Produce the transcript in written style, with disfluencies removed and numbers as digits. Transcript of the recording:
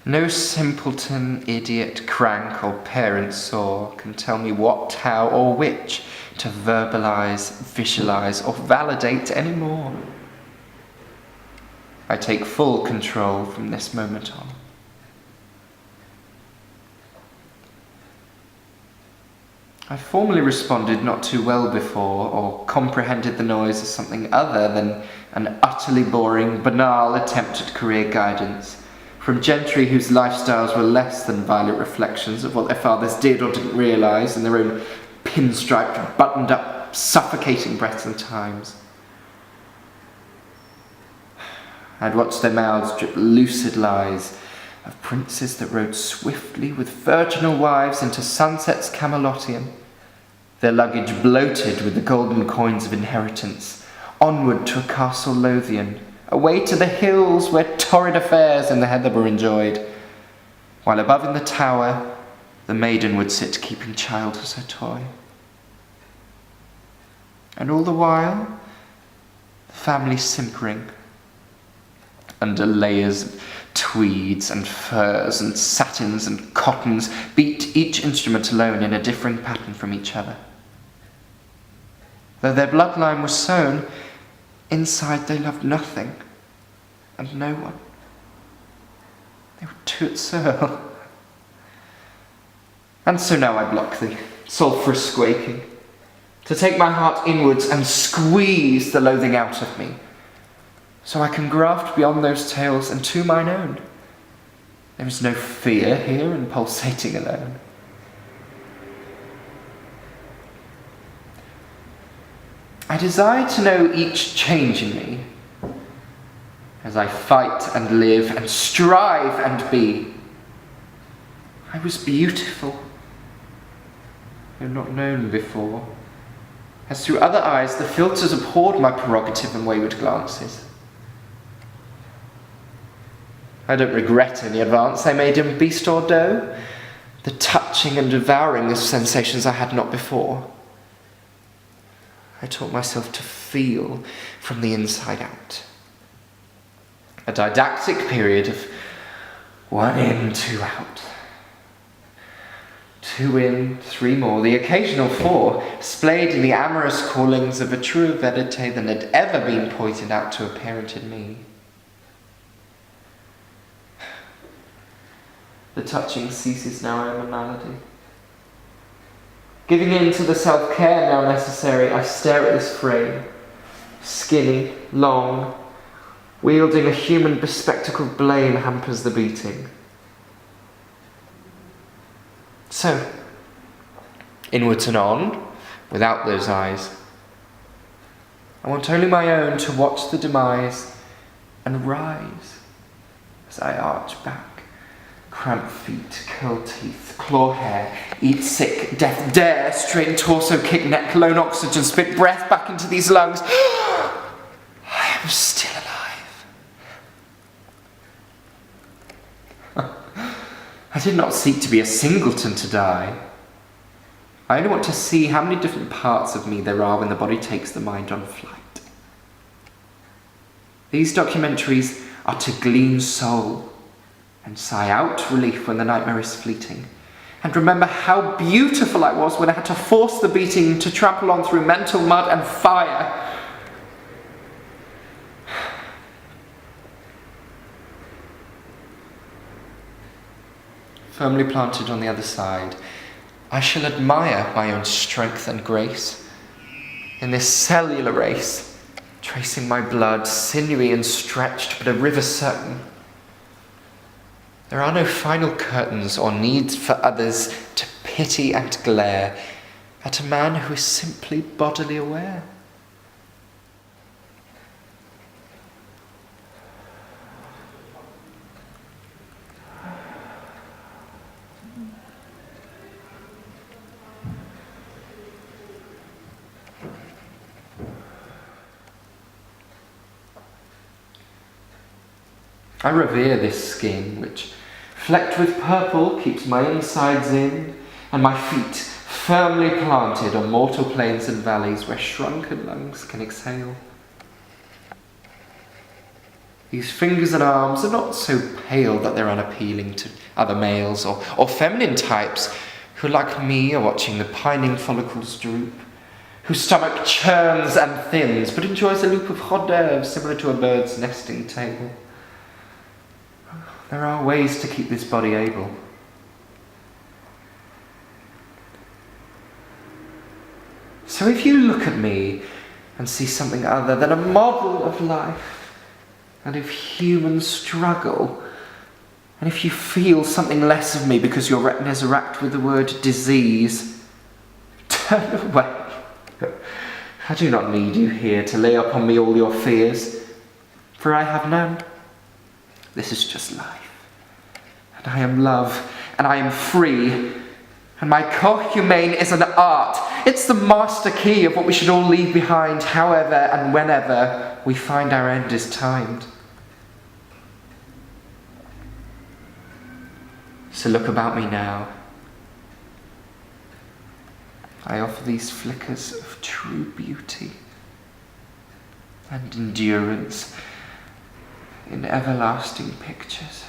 No simpleton, idiot, crank, or parent sore can tell me what, how, or which to verbalize, visualize, or validate anymore. I take full control from this moment on. I formally responded not too well before, or comprehended the noise as something other than an utterly boring, banal attempt at career guidance from gentry whose lifestyles were less than violent reflections of what their fathers did or didn't realise in their own pinstriped, buttoned-up, suffocating breaths and times. I'd watched their mouths drip lucid lies of princes that rode swiftly with virginal wives into sunsets Camelotian, their luggage bloated with the golden coins of inheritance, onward to a castle Lothian, away to the hills where torrid affairs in the heather were enjoyed, while above in the tower the maiden would sit keeping child as her toy. And all the while, the family simpering, under layers of tweeds and furs and satins and cottons, beat each instrument alone in a differing pattern from each other. Though their bloodline was sown, inside they loved nothing and no one. They were tout seuls. And so now I block thee, sulphurous squaking, to take my heart inwards and squeeze the loathing out of me, so I can graft beyond those tales and to mine own. There is no fear here in pulsating alone. I desire to know each change in me, as I fight and live and strive and be. I was beautiful, though not known before, as through other eyes the filters abhorred my prerogative and wayward glances. I don't regret any advance I made in beast or doe, the touching and devouring of sensations I had not before. I taught myself to feel from the inside out. A didactic period of 1 in, 2 out. 2 in, 3 more, the occasional 4, splayed in the amorous callings of a truer verite than had ever been pointed out to a parent in me. The touching ceases now I am a malady. Giving in to the self-care now necessary, I stare at this frame, skinny, long, wielding a human bespectacled blame hampers the beating. So, inwards and on, without those eyes. I want only my own to watch the demise and rise as I arch back. Cramp feet, curl teeth, claw hair, eat sick, death dare, strain torso, kick neck, lone oxygen, spit breath back into these lungs. I am still alive. I did not seek to be a singleton to die. I only want to see how many different parts of me there are when the body takes the mind on flight. These documentaries are to glean soul and sigh out relief when the nightmare is fleeting, and remember how beautiful I was when I had to force the beating to trample on through mental mud and fire. Firmly planted on the other side, I shall admire my own strength and grace in this cellular race, tracing my blood, sinewy and stretched, but a river certain. There are no final curtains or needs for others to pity and glare at a man who is simply bodily aware. I revere this skin, which, flecked with purple, keeps my insides in, and my feet firmly planted on mortal plains and valleys where shrunken lungs can exhale. These fingers and arms are not so pale that they're unappealing to other males or feminine types who, like me, are watching the pining follicles droop, whose stomach churns and thins but enjoys a loop of hors d'oeuvres similar to a bird's nesting table. There are ways to keep this body able. So if you look at me and see something other than a model of life and of human struggle, and if you feel something less of me because your retinas are racked with the word disease, turn away. I do not need you here to lay upon me all your fears, for I have none. This is just life, and I am love, and I am free, and my corps humain is an art. It's the master key of what we should all leave behind, however and whenever we find our end is timed. So look about me now. I offer these flickers of true beauty and endurance in everlasting pictures.